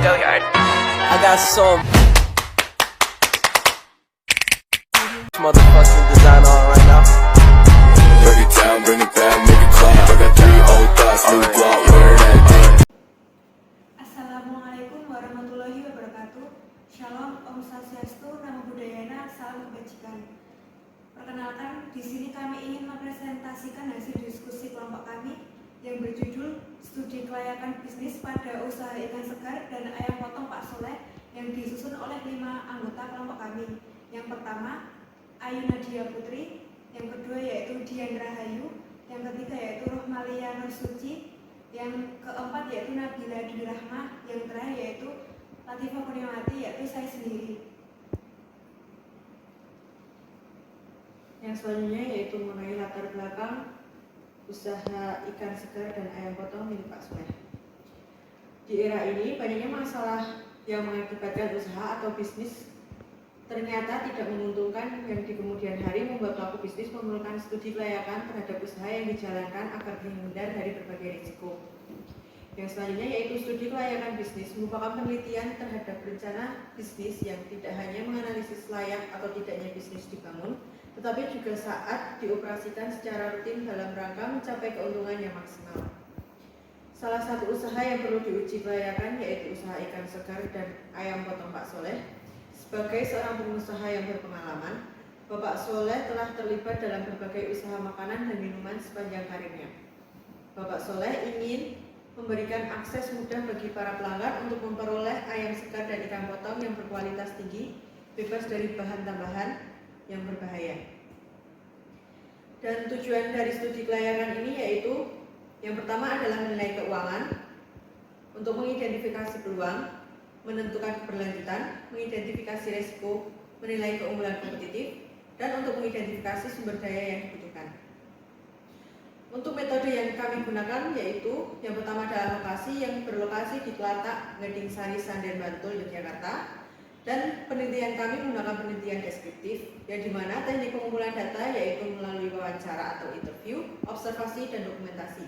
I got some motherfucking designer on right now. Break it down, bring it back, make it clap. I got 3 old thoughts, new guap, where that thing. Assalamualaikum warahmatullahi wabarakatuh. Shalom, Om Swastiastu, Namo Buddhaya, salam kebajikan. Perkenalkan, di sini kami ingin mempresentasikan hasil diskusi kelompok kami yang berjudul Studi Kelayakan Bisnis pada Usaha Ikan Segar dan Ayam Potong Pak Soleh yang disusun oleh 5 anggota kelompok kami. Yang pertama, Ayu Nadia Putri, yang kedua yaitu Dian Rahayu, yang ketiga yaitu Rohmalia Nur Suci, yang keempat yaitu Nabila Dwi Rahmah, yang terakhir yaitu Latifah Kurniawati, yaitu saya sendiri. Yang selanjutnya yaitu mengenai latar belakang usaha ikan segar dan ayam potong milik Pak Soleh. Di era ini banyaknya masalah yang mengakibatkan usaha atau bisnis ternyata tidak menguntungkan, yang di kemudian hari membuat pelaku bisnis memerlukan studi kelayakan terhadap usaha yang dijalankan agar terhindar dari berbagai risiko. Yang selanjutnya yaitu studi kelayakan bisnis merupakan penelitian terhadap rencana bisnis yang tidak hanya menganalisis layak atau tidaknya bisnis dibangun, tetapi juga saat dioperasikan secara rutin dalam rangka mencapai keuntungan yang maksimal. Salah satu usaha yang perlu diuji kelayakan yaitu usaha ikan segar dan ayam potong Pak Soleh. Sebagai seorang pengusaha yang berpengalaman, Bapak Soleh telah terlibat dalam berbagai usaha makanan dan minuman sepanjang karirnya. Bapak Soleh ingin memberikan akses mudah bagi para pelanggan untuk memperoleh ayam segar dan ikan potong yang berkualitas tinggi, bebas dari bahan tambahan yang berbahaya. Dan tujuan dari studi kelayakan ini yaitu yang pertama adalah menilai keuangan, untuk mengidentifikasi peluang, menentukan keberlanjutan, mengidentifikasi risiko, menilai keunggulan kompetitif, dan untuk mengidentifikasi sumber daya yang dibutuhkan. Untuk metode yang kami gunakan yaitu yang pertama adalah lokasi yang berlokasi di Telatak, Gading Sari, Sanden, Bantul, Yogyakarta. Dan penelitian kami menggunakan penelitian deskriptif, yang dimana teknik pengumpulan data yaitu melalui wawancara atau interview, observasi, dan dokumentasi.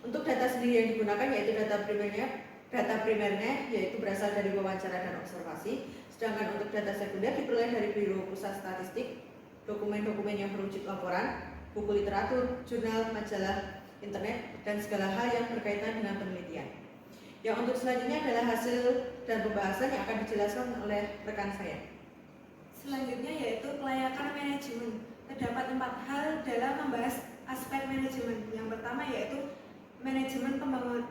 Untuk data sendiri yang digunakan yaitu data primernya yaitu berasal dari wawancara dan observasi, sedangkan untuk data sekunder diperoleh dari Biro Pusat Statistik, dokumen-dokumen yang berwujud laporan, buku literatur, jurnal, majalah, internet, dan segala hal yang berkaitan dengan penelitian. Yang untuk selanjutnya adalah hasil dan pembahasan yang akan dijelaskan oleh rekan saya. Selanjutnya yaitu kelayakan manajemen. Terdapat 4 hal dalam membahas aspek manajemen. Yang pertama yaitu manajemen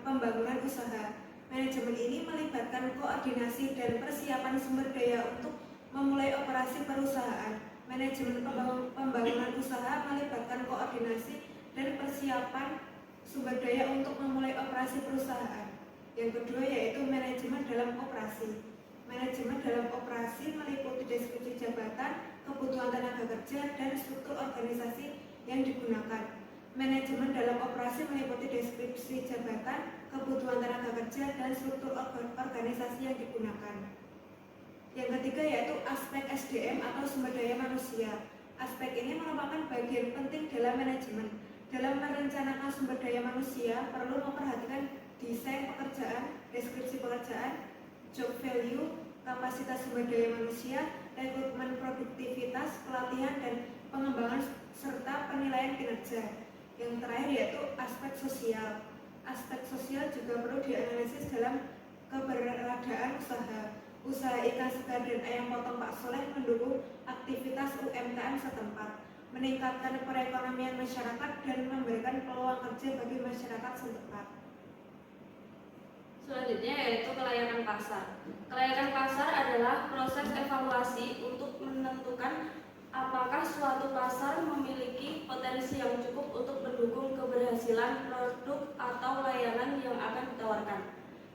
pembangunan usaha. Manajemen ini melibatkan koordinasi dan persiapan sumber daya untuk memulai operasi perusahaan. Manajemen pembangunan usaha melibatkan koordinasi dan persiapan sumber daya untuk memulai operasi perusahaan. Yang kedua yaitu manajemen dalam operasi. Manajemen dalam operasi meliputi deskripsi jabatan, kebutuhan tenaga kerja, dan struktur organisasi yang digunakan. Manajemen dalam operasi meliputi deskripsi jabatan, kebutuhan tenaga kerja, dan struktur organisasi yang digunakan. Yang ketiga yaitu aspek SDM atau sumber daya manusia. Aspek ini merupakan bagian penting dalam manajemen. Dalam merencanakan sumber daya manusia, perlu memperhatikan desain pekerjaan, deskripsi pekerjaan, job value, kapasitas sumber daya manusia, rekrutmen produktivitas, pelatihan, dan pengembangan, serta penilaian kinerja. Yang terakhir yaitu aspek sosial. Aspek sosial juga perlu dianalisis dalam keberadaan usaha. Usaha ikan segar dan ayam potong Pak Soleh mendukung aktivitas UMKM setempat, meningkatkan perekonomian masyarakat, dan memberikan peluang kerja bagi masyarakat setempat. Selanjutnya yaitu kelayakan pasar. Kelayakan pasar adalah proses evaluasi untuk menentukan apakah suatu pasar memiliki potensi yang cukup untuk mendukung keberhasilan produk atau layanan yang akan ditawarkan.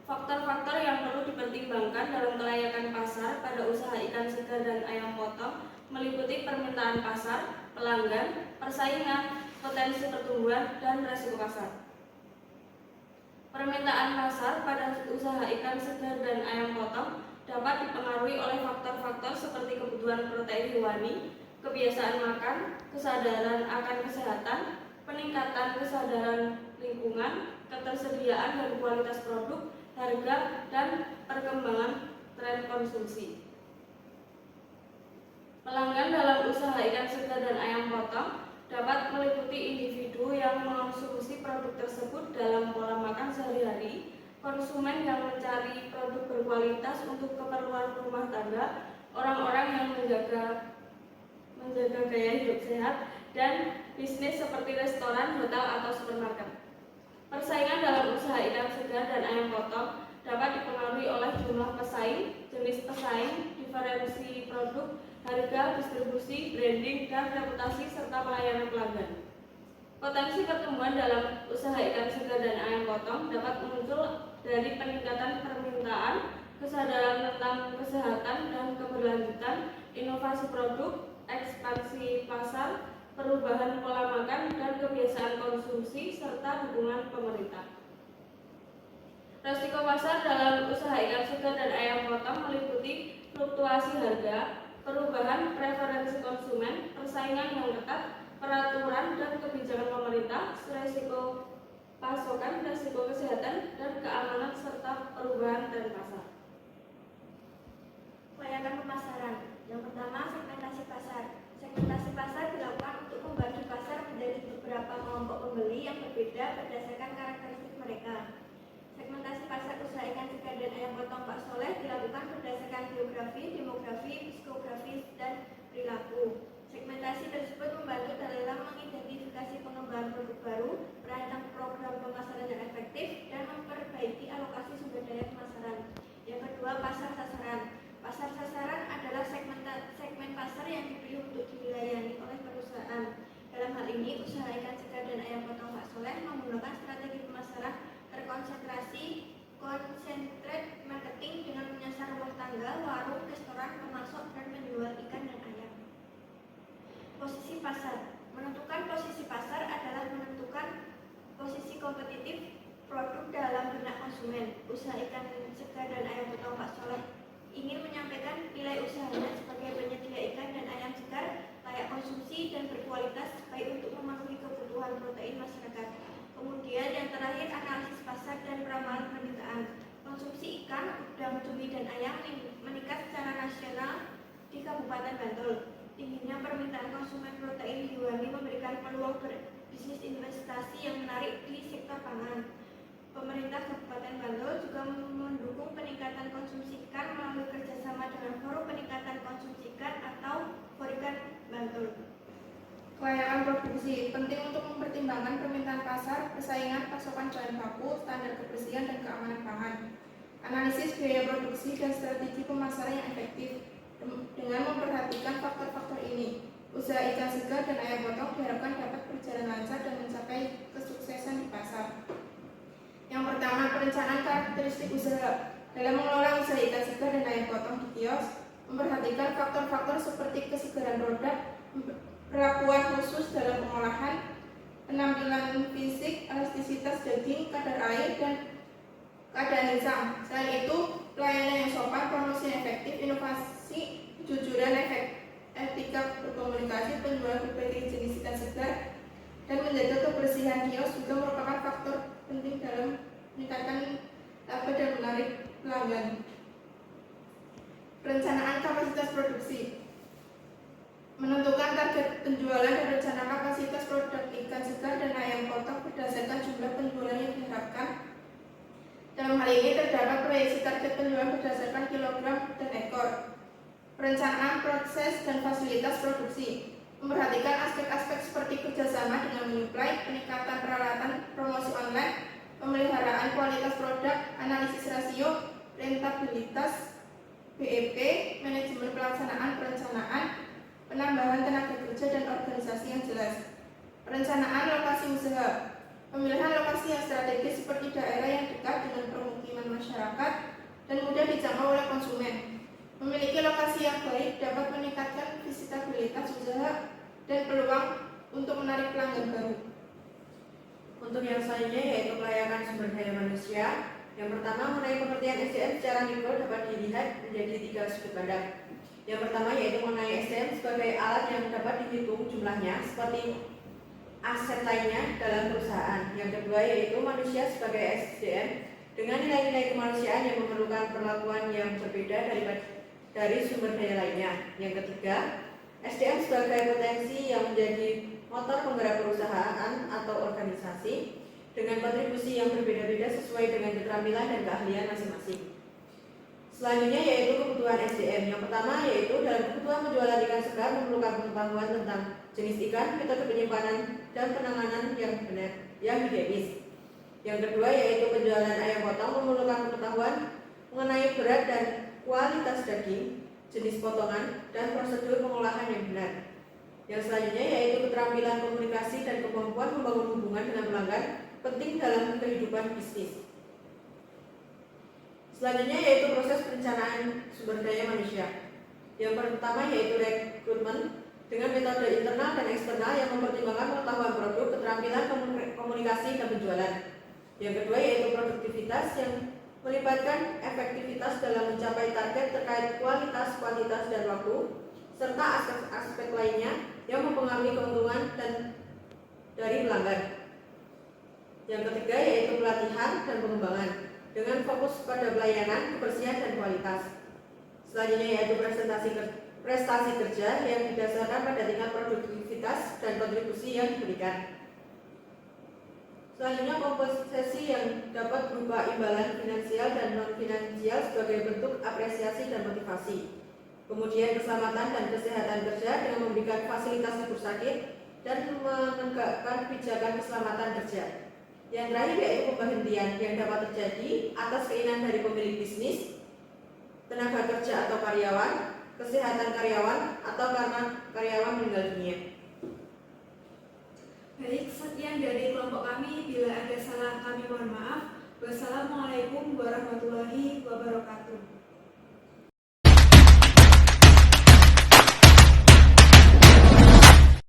Faktor-faktor yang perlu dipertimbangkan dalam kelayakan pasar pada usaha ikan segar dan ayam potong meliputi permintaan pasar, pelanggan, persaingan, potensi pertumbuhan, dan resiko pasar. Permintaan pasar pada usaha ikan segar dan ayam potong dapat dipengaruhi oleh faktor-faktor seperti kebutuhan protein hewani, kebiasaan makan, kesadaran akan kesehatan, peningkatan kesadaran lingkungan, ketersediaan dan kualitas produk, harga, dan perkembangan tren konsumsi. Pelanggan dalam usaha ikan segar dan ayam potong dapat meliputi individu yang mengonsumsi produk tersebut dalam pola makan sehari-hari, konsumen yang mencari produk berkualitas untuk keperluan rumah tangga, orang-orang yang menjaga gaya hidup sehat, dan bisnis seperti restoran, hotel, atau supermarket. Persaingan dalam usaha ikan segar dan ayam potong dapat dipengaruhi oleh jumlah pesaing, jenis pesaing, diferensi produk, harga, distribusi, branding, dan reputasi, serta pelayanan pelanggan. Potensi pertumbuhan dalam usaha ikan segar dan ayam potong dapat muncul dari peningkatan permintaan, kesadaran tentang kesehatan dan keberlanjutan, inovasi produk, ekspansi pasar, perubahan pola makan dan kebiasaan konsumsi, serta dukungan pemerintah. Resiko pasar dalam usaha ikan segar dan ayam potong meliputi fluktuasi harga, perubahan preferensi konsumen, persaingan yang ketat, peraturan dan kebijakan pemerintah, resiko pasokan, resiko kesehatan dan keamanan, serta perubahan tren pasar. Pelayanan pemasaran. Yang pertama, segmentasi pasar. Segmentasi pasar dilakukan untuk membagi pasar menjadi beberapa kelompok pembeli yang berbeda berdasarkan karakteristik mereka. Segmentasi pasar usaha ikan segar dan ayam potong Pak Soleh dilakukan berdasarkan geografi, demografi, psikografis, dan perilaku. Segmentasi tersebut membantu dalam mengidentifikasi pengembangan produk baru, merancang program pemasaran yang efektif, dan memperbaiki alokasi sumber daya pemasaran. Yang kedua, pasar sasaran. Pasar sasaran adalah segmen pasar yang dipilih untuk dilayani oleh perusahaan. Dalam hal ini, usaha ikan segar dan ayam potong Pak Soleh menggunakan strategi pemasaran terkonsentrasi, concentrate marketing dengan menyasar rumah tangga, warung, restoran, pemasok, dan penjual ikan dan ayam. Posisi pasar. Menentukan posisi pasar adalah menentukan posisi kompetitif produk dalam benak konsumen. Usaha ikan segar dan ayam potong Pak Soleh ingin menyampaikan nilai usahanya sebagai penyedia ikan dan ayam segar, layak konsumsi dan berkualitas, baik untuk memenuhi kebutuhan protein masyarakat. Kemudian yang terakhir, analisis pasar dan peramalan permintaan. Konsumsi ikan, udang, cumi, dan ayam meningkat secara nasional di Kabupaten Bantul. Tingginya permintaan konsumen protein di Banyuwangi memberikan peluang berbisnis investasi yang menarik di sektor pangan. Pemerintah Kabupaten Bantul juga mendukung peningkatan konsumsi ikan melalui kerjasama dengan Forum Peningkatan Konsumsi Ikan atau Forikan Bantul. Kelayakan produksi penting untuk mempertimbangkan permintaan pasar, persaingan, pasokan bahan baku, standar kebersihan dan keamanan pangan. Analisis biaya produksi dan strategi pemasaran yang efektif. Dengan memperhatikan faktor-faktor ini, usaha ikan segar dan ayam potong diharapkan dapat berjalan lancar dan mencapai kesuksesan di pasar. Yang pertama, perencanaan karakteristik usaha. Dalam mengelola usaha ikan segar dan ayam potong di kios, memperhatikan faktor-faktor seperti kesegaran produk, perlakuan khusus dalam pengolahan, penampilan fisik, elastisitas daging, kadar air, dan keadaan insang. Selain itu, pelayanan yang sopan, promosi yang efektif, inovasi, kejujuran, etika berkomunikasi, penjualan berbagai jenis ikan segar, dan menjaga kebersihan kios juga merupakan faktor penting dalam meningkatkan laba dan menarik pelanggan. Perencanaan kapasitas produksi. Menentukan target penjualan dan rencana kapasitas produk ikan segar dan ayam potong berdasarkan jumlah penjualan yang diharapkan. Dalam hal ini terdapat proyeksi target penjualan berdasarkan kilogram dan ekor. Perencanaan proses dan fasilitas produksi. Memperhatikan aspek-aspek seperti kerjasama dengan menyuplai, peningkatan peralatan, promosi online, pemeliharaan kualitas produk, analisis rasio, rentabilitas, BEP, manajemen pelaksanaan perencanaan, penambahan tenaga kerja dan organisasi yang jelas. Perencanaan lokasi usaha. Pemilihan lokasi yang strategis seperti daerah yang dekat dengan permukiman masyarakat dan mudah dijangkau oleh konsumen. Memiliki lokasi yang baik dapat meningkatkan visitabilitas usaha dan peluang untuk menarik pelanggan baru. Untuk yang selanjutnya yaitu kelayakan sumber daya manusia. Yang pertama, mengenai pengertian SDM secara mikro dapat dilihat menjadi 3 sudut pandang. Yang pertama yaitu mengenai SDM sebagai alat yang dapat dihitung jumlahnya seperti aset lainnya dalam perusahaan. Yang kedua yaitu manusia sebagai SDM dengan nilai nilai kemanusiaan yang memerlukan perlakuan yang berbeda dari sumber daya lainnya. Yang ketiga, SDM sebagai potensi yang menjadi motor penggerak perusahaan atau organisasi dengan kontribusi yang berbeda-beda sesuai dengan keterampilan dan keahlian masing-masing. Selanjutnya yaitu kebutuhan SDM. Yang pertama yaitu dalam kebutuhan penjualan ikan segar memerlukan pengetahuan tentang jenis ikan, metode penyimpanan, dan penanganan yang higienis. Yang kedua yaitu penjualan ayam potong memerlukan pengetahuan mengenai berat dan kualitas daging, jenis potongan, dan prosedur pengolahan yang benar. Yang selanjutnya yaitu keterampilan komunikasi dan kemampuan membangun hubungan dengan pelanggan penting dalam kehidupan bisnis. Selanjutnya yaitu proses perencanaan sumber daya manusia. Yang pertama yaitu rekrutmen dengan metode internal dan eksternal yang mempertimbangkan pengetahuan produk, keterampilan komunikasi, dan penjualan. Yang kedua yaitu produktivitas yang melibatkan efektivitas dalam mencapai target terkait kualitas, kuantitas, dan waktu, serta aspek-aspek lainnya yang mempengaruhi keuntungan dan dari pelanggan. Yang ketiga yaitu pelatihan dan pengembangan dengan fokus pada pelayanan, kebersihan, dan kualitas. Selanjutnya yaitu prestasi kerja yang didasarkan pada tingkat produktivitas dan kontribusi yang diberikan. Selanjutnya kompensasi yang dapat berupa imbalan finansial dan non-finansial sebagai bentuk apresiasi dan motivasi. Kemudian keselamatan dan kesehatan kerja dengan memberikan fasilitas libur sakit dan menegakkan kebijakan keselamatan kerja. Yang terakhir yaitu pemberhentian yang dapat terjadi atas keinginan dari pemilik bisnis, tenaga kerja atau karyawan, kesehatan karyawan, atau karena karyawan meninggal dunia. Baik, sekian dari kelompok kami. Bila ada salah kami mohon maaf. Wassalamualaikum warahmatullahi wabarakatuh.